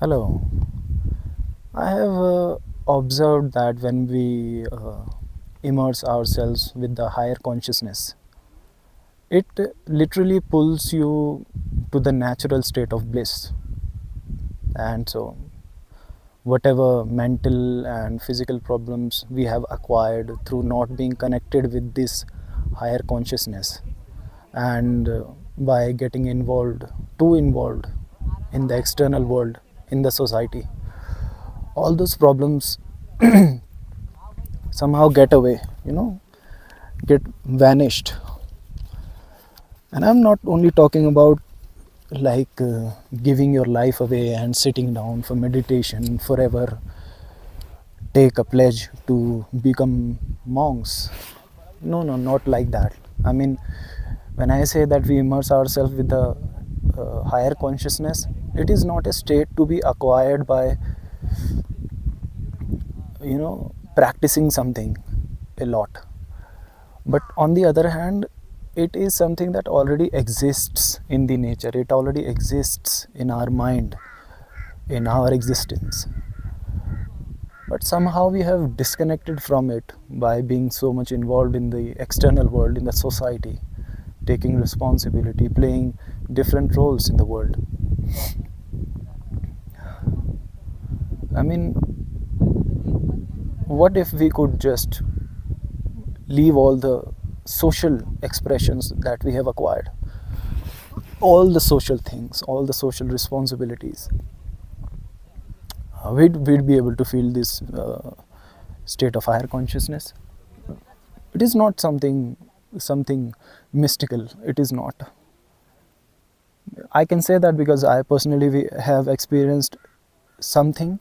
Hello. I have observed that when we immerse ourselves with the higher consciousness, it literally pulls you to the natural state of bliss. And so, whatever mental and physical problems we have acquired through not being connected with this higher consciousness, and by getting too involved in the external world, in the society, all those problems somehow get away, get vanished. And I'm not only talking about giving your life away and sitting down for meditation forever, take a pledge to become monks. No, no, not like that. I mean, when I say that we immerse ourselves with the higher consciousness, it is not a state to be acquired by practicing something a lot. But on the other hand, it is something that already exists in the nature. It already exists in our mind, in our existence. But somehow we have disconnected from it by being so much involved in the external world, in the society, taking responsibility, playing different roles in the world. I mean, what if we could just leave all the social expressions that we have acquired, all the social things, all the social responsibilities? We'd be able to feel this state of higher consciousness. It is not something mystical. It is not. I can say that because I personally have experienced something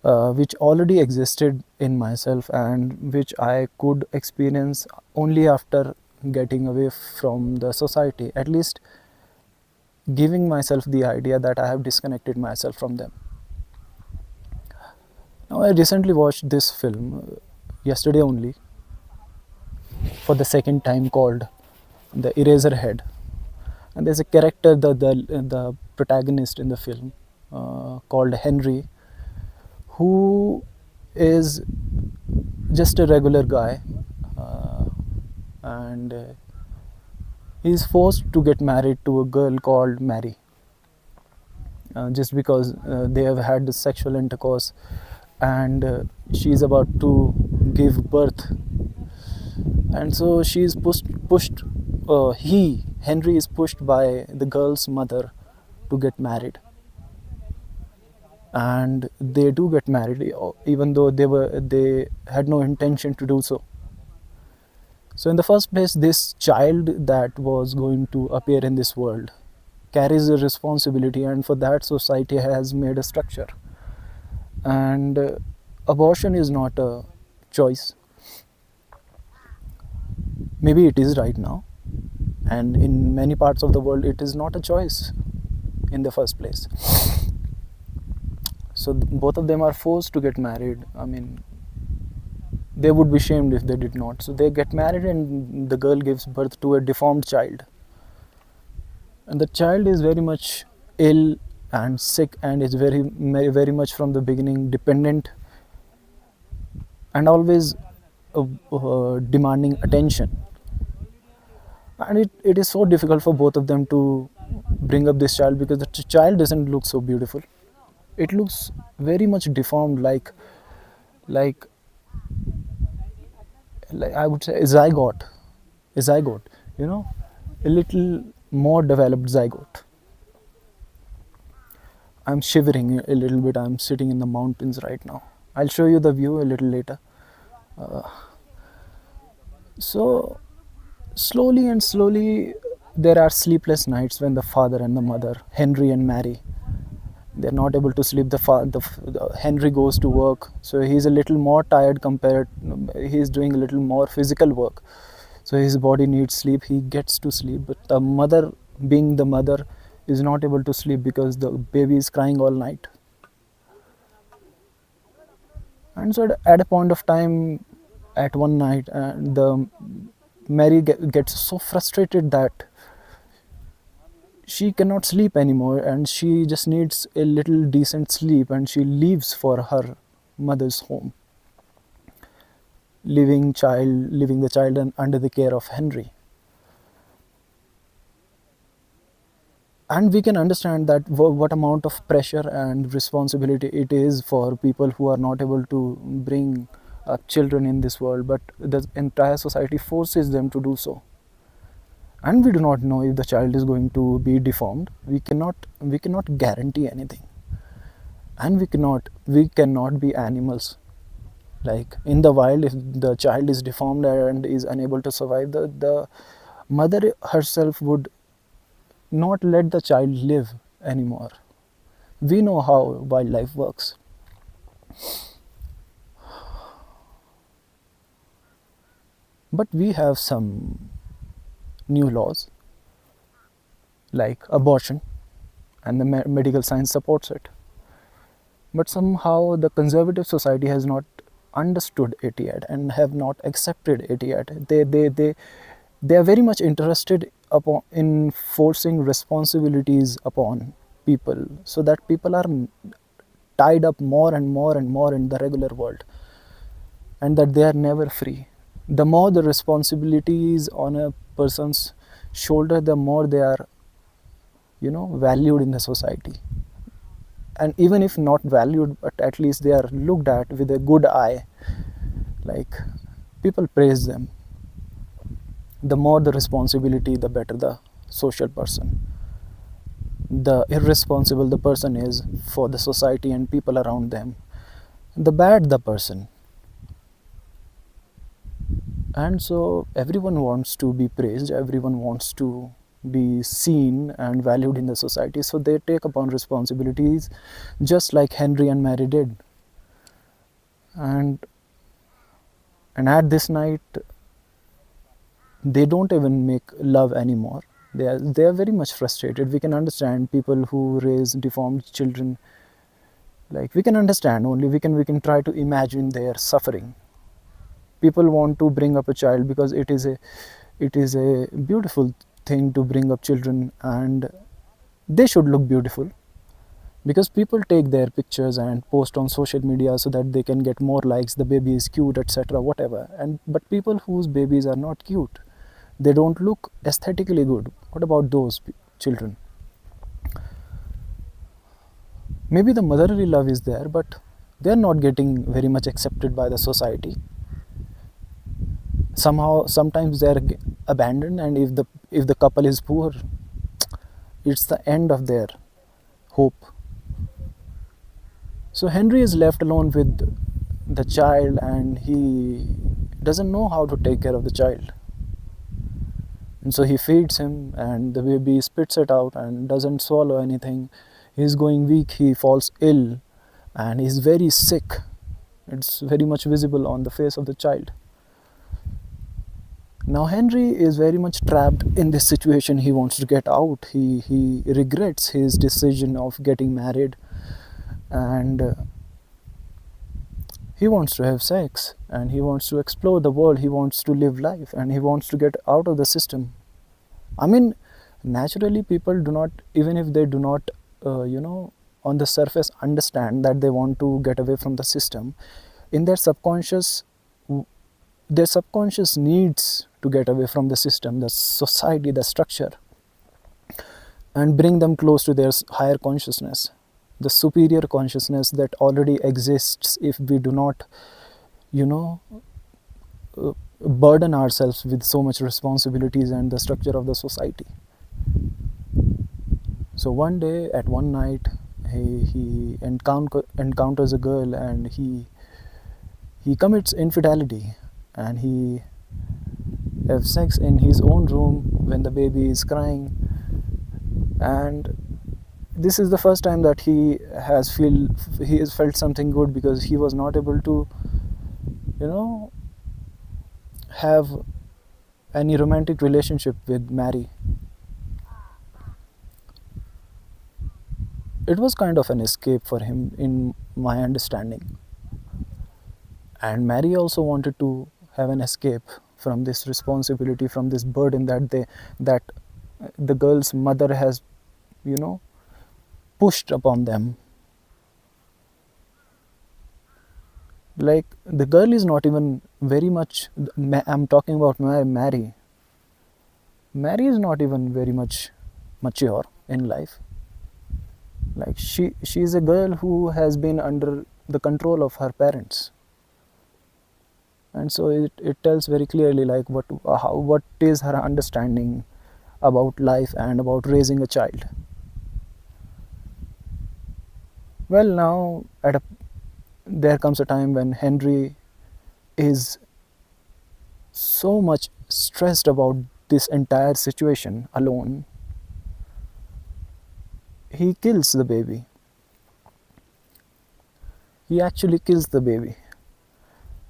which already existed in myself and which I could experience only after getting away from the society, at least giving myself the idea that I have disconnected myself from them. Now, I recently watched this film yesterday only for the second time, called The Eraserhead. And there's a character, the protagonist in the film, called Henry, who is just a regular guy, and he's forced to get married to a girl called Mary, just because they have had this sexual intercourse, and she's about to give birth. And so she's pushed Henry is pushed by the girl's mother to get married. And they do get married, even though they had no intention to do so. So in the first place, this child that was going to appear in this world carries a responsibility, and for that society has made a structure. And abortion is not a choice. Maybe it is right now, and in many parts of the world it is not a choice in the first place. So both of them are forced to get married. I mean, they would be shamed if they did not. So they get married, and the girl gives birth to a deformed child. And the child is very much ill and sick, and is very much from the beginning dependent, and always demanding attention. And it is so difficult for both of them to bring up this child, because the child doesn't look so beautiful. It looks very much deformed, like I would say a zygote, a little more developed zygote. I'm shivering a little bit. I'm sitting in the mountains right now. I'll show you the view a little later. So slowly, there are sleepless nights when the father and the mother, Henry and Mary, they're not able to sleep. The Henry goes to work, so he's a little more tired he's doing a little more physical work, so his body needs sleep. He gets to sleep, but the mother, being the mother, is not able to sleep because the baby is crying all night. And so at a point of time, at one night, the Mary gets so frustrated that she cannot sleep anymore, and she just needs a little decent sleep, and she leaves for her mother's home, leaving the child under the care of Henry. And we can understand that what amount of pressure and responsibility it is for people who are not able to bring up children in this world, but the entire society forces them to do so. And we do not know if the child is going to be deformed. We cannot guarantee anything. And we cannot be animals. Like in the wild, if the child is deformed and is unable to survive, the mother herself would not let the child live anymore. We know how wildlife works. But we have some new laws like abortion, and the medical science supports it. But somehow the conservative society has not understood it yet and have not accepted it yet. They are very much interested in forcing responsibilities upon people, so that people are tied up more and more and more in the regular world, and that they are never free. The more the responsibility is on a person's shoulder, the more they are, valued in the society. And even if not valued, but at least they are looked at with a good eye. Like, people praise them. The more the responsibility, the better the social person. The irresponsible the person is for the society and people around them, the bad the person. And so everyone wants to be praised, everyone wants to be seen and valued in the society, so they take upon responsibilities just like Henry and Mary did. And at this night, they don't even make love anymore. They are very much frustrated. We can understand people who raise deformed children. Like, we can understand, only we can try to imagine their suffering. People want to bring up a child because it is a beautiful thing to bring up children, and they should look beautiful, because people take their pictures and post on social media so that they can get more likes. The baby is cute, etc., whatever. And but people whose babies are not cute, they don't look aesthetically good, what about those children? Maybe the motherly love is there, but they're not getting very much accepted by the society. Somehow, sometimes they're abandoned, and if the couple is poor, it's the end of their hope. So Henry is left alone with the child, and he doesn't know how to take care of the child. And so he feeds him, and the baby spits it out and doesn't swallow anything. He's going weak, he falls ill, and he's very sick. It's very much visible on the face of the child. Now Henry is very much trapped in this situation. He wants to get out. He regrets his decision of getting married, and he wants to have sex, and he wants to explore the world. He wants to live life, and he wants to get out of the system. I mean, naturally people do not, even if they do not on the surface understand that they want to get away from the system, in their subconscious needs to get away from the system, the society, the structure, and bring them close to their higher consciousness, the superior consciousness that already exists if we do not, burden ourselves with so much responsibilities and the structure of the society. So one day, at one night, he encounters a girl, and he commits infidelity, and he have sex in his own room when the baby is crying. And this is the first time that he has felt something good, because he was not able to have any romantic relationship with Mary. It was kind of an escape for him, in my understanding. And Mary also wanted to have an escape from this responsibility, from this burden that the girl's mother has you know, pushed upon them. Like the girl is not even very much. I'm talking about Mary. Mary is not even very much mature in life. Like she is a girl who has been under the control of her parents, and so it tells very clearly like what is her understanding about life and about raising a child. Well, now there comes a time when Henry is so much stressed about this entire situation alone, he kills the baby. He actually kills the baby.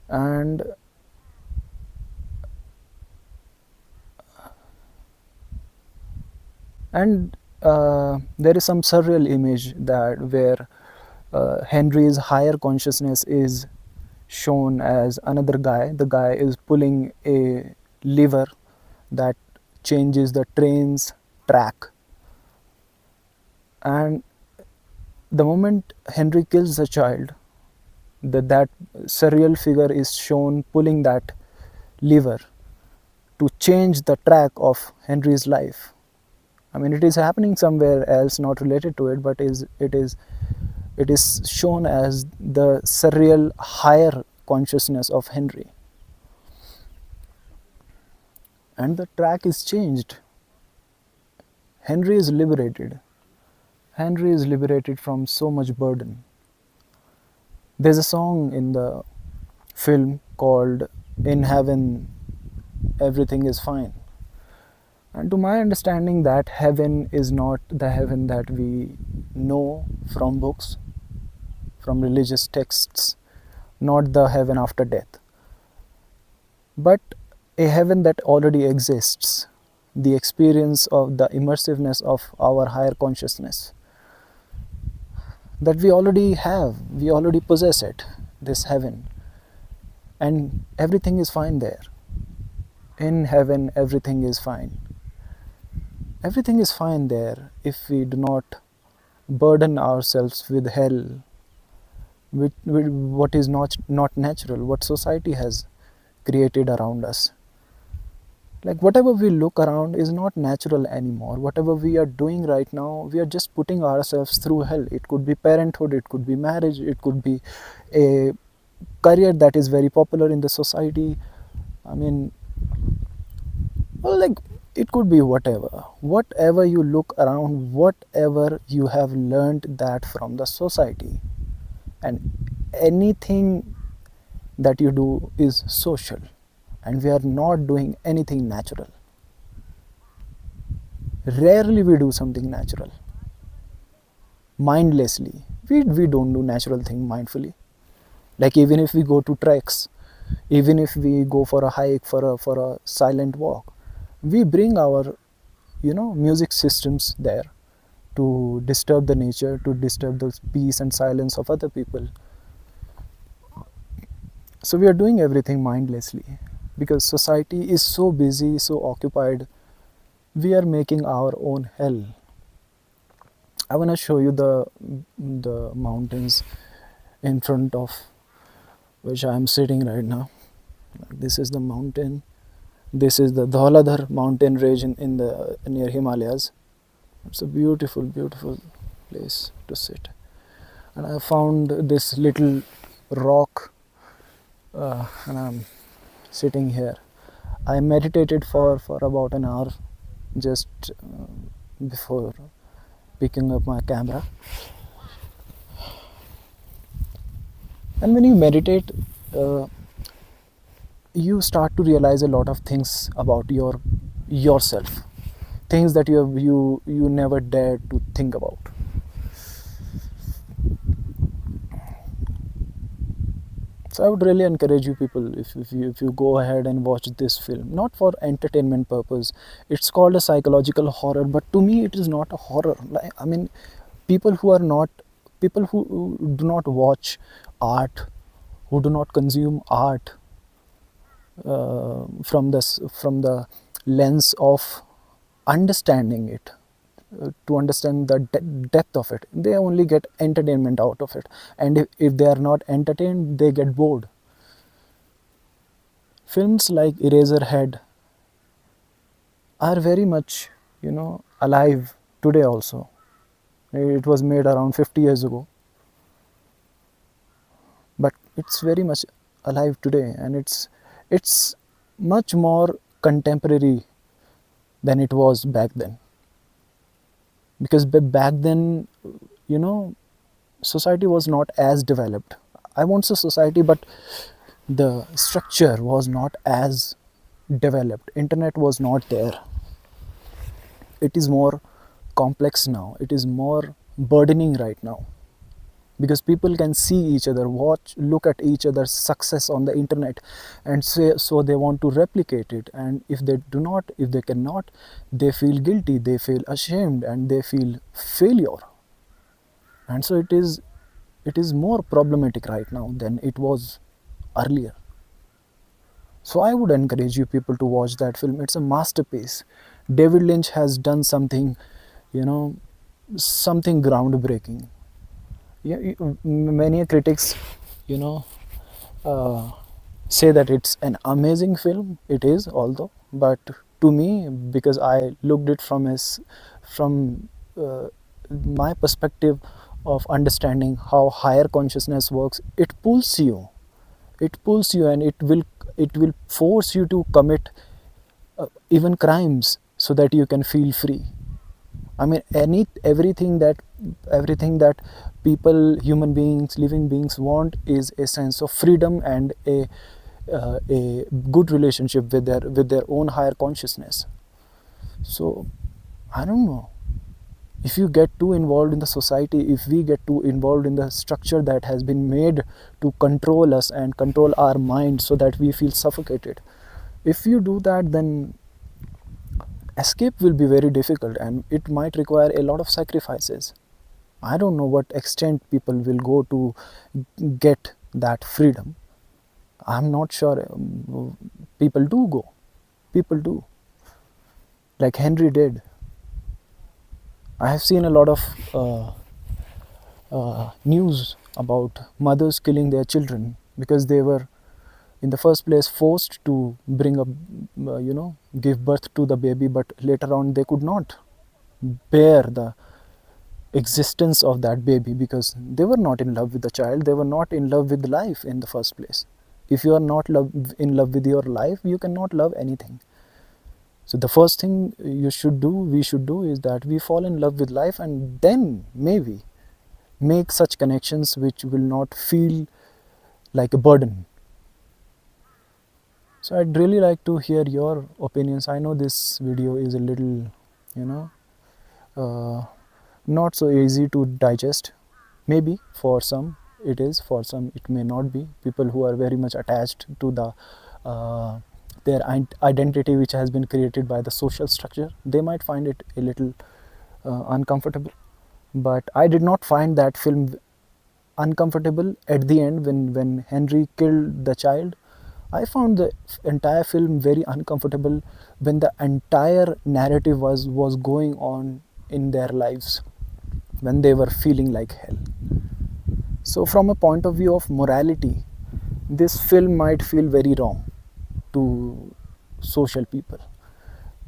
And there is some surreal image that where Henry's higher consciousness is shown as another guy. The guy is pulling a lever that changes the train's track. And the moment Henry kills the child, that surreal figure is shown pulling that lever to change the track of Henry's life. I mean, it is happening somewhere else, not related to it, but it is shown as the surreal higher consciousness of Henry. And the track is changed. Henry is liberated. Henry is liberated from so much burden. There's a song in the film called In Heaven Everything is Fine. And to my understanding, that heaven is not the heaven that we know from books, from religious texts, not the heaven after death, but a heaven that already exists, the experience of the immersiveness of our higher consciousness that we already have, we already possess it, this heaven, and everything is fine there. In heaven, everything is fine. Everything is fine there if we do not burden ourselves with hell, with what is not natural, what society has created around us. Like whatever we look around is not natural anymore. Whatever we are doing right now, we are just putting ourselves through hell. It could be parenthood, it could be marriage, it could be a career that is very popular in the society. I mean, well, like it could be whatever you look around, whatever you have learned that from the society, and anything that you do is social, and we are not doing anything natural. Rarely we do something natural mindlessly. We don't do natural thing mindfully. Like even if we go to treks, even if we go for a hike, for a silent walk, we bring our music systems there to disturb the nature, to disturb the peace and silence of other people. So we are doing everything mindlessly because society is so busy, so occupied. We are making our own hell. I want to show you the mountains in front of which I am sitting right now. This is the mountain. This is the Dhauladhar mountain range in the near Himalayas. It's a beautiful, beautiful place to sit. And I found this little rock, and I'm sitting here. I meditated for about an hour just before picking up my camera. And when you meditate, you start to realize a lot of things about yourself, things that you never dared to think about. So I would really encourage you people, if you go ahead and watch this film, not for entertainment purpose. It's called a psychological horror, but to me it is not a horror. I mean, people who do not watch art, who do not consume art from the lens of understanding it, to understand the depth of it. They only get entertainment out of it, and if they are not entertained, they get bored. Films like Eraserhead are very much, alive today also. It was made around 50 years ago, but it's very much alive today, and it's much more contemporary than it was back then. Because back then, you know, society was not as developed. I won't say society, but the structure was not as developed. Internet was not there. It is more complex now. It is more burdening right now, because people can see each other, look at each other's success on the internet, and say, so they want to replicate it. And if they do not, if they cannot, they feel guilty, they feel ashamed, and they feel failure. And so it is more problematic right now than it was earlier. So I would encourage you people to watch that film. It's a masterpiece. David Lynch has done something, you know, something groundbreaking. Yeah, many critics, you know, uh, say that it's an amazing film. It is, although, but to me, because I looked it from my perspective of understanding how higher consciousness works, it pulls you. It pulls you, and it will force you to commit even crimes so that you can feel free. I mean, everything that people, human beings, living beings want is a sense of freedom and a good relationship with their own higher consciousness. So I don't know, if you get too involved in the society, if we get too involved in the structure that has been made to control us and control our mind so that we feel suffocated, if you do that, then escape will be very difficult, and it might require a lot of sacrifices. I don't know what extent people will go to get that freedom. I'm not sure. People do go. People do. Like Henry did. I have seen a lot of news about mothers killing their children because they were, in the first place, forced to bring up, give birth to the baby, but later on they could not bear the existence of that baby because they were not in love with the child. They were not in love with life in the first place. If you are not in love with your life, you cannot love anything. So the first thing we should do is that we fall in love with life, and then maybe make such connections which will not feel like a burden. So I'd really like to hear your opinions. I know this video is a little, you know, uh, not so easy to digest. Maybe for some it is, for some it may not be. People who are very much attached to their identity which has been created by the social structure, they might find it a little uncomfortable. But I did not find that film uncomfortable at the end when Henry killed the child. I found the entire film very uncomfortable when the entire narrative was going on in their lives, when they were feeling like hell. So from a point of view of morality, this film might feel very wrong to social people.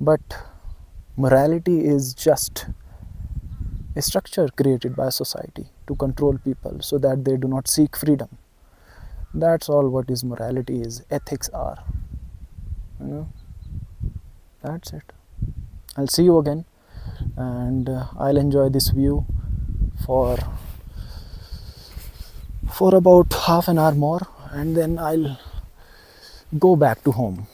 But morality is just a structure created by society to control people so that they do not seek freedom. That's all what is morality is, ethics are. You know, that's it. I'll see you again, and I'll enjoy this view for about half an hour more, and then I'll go back to home.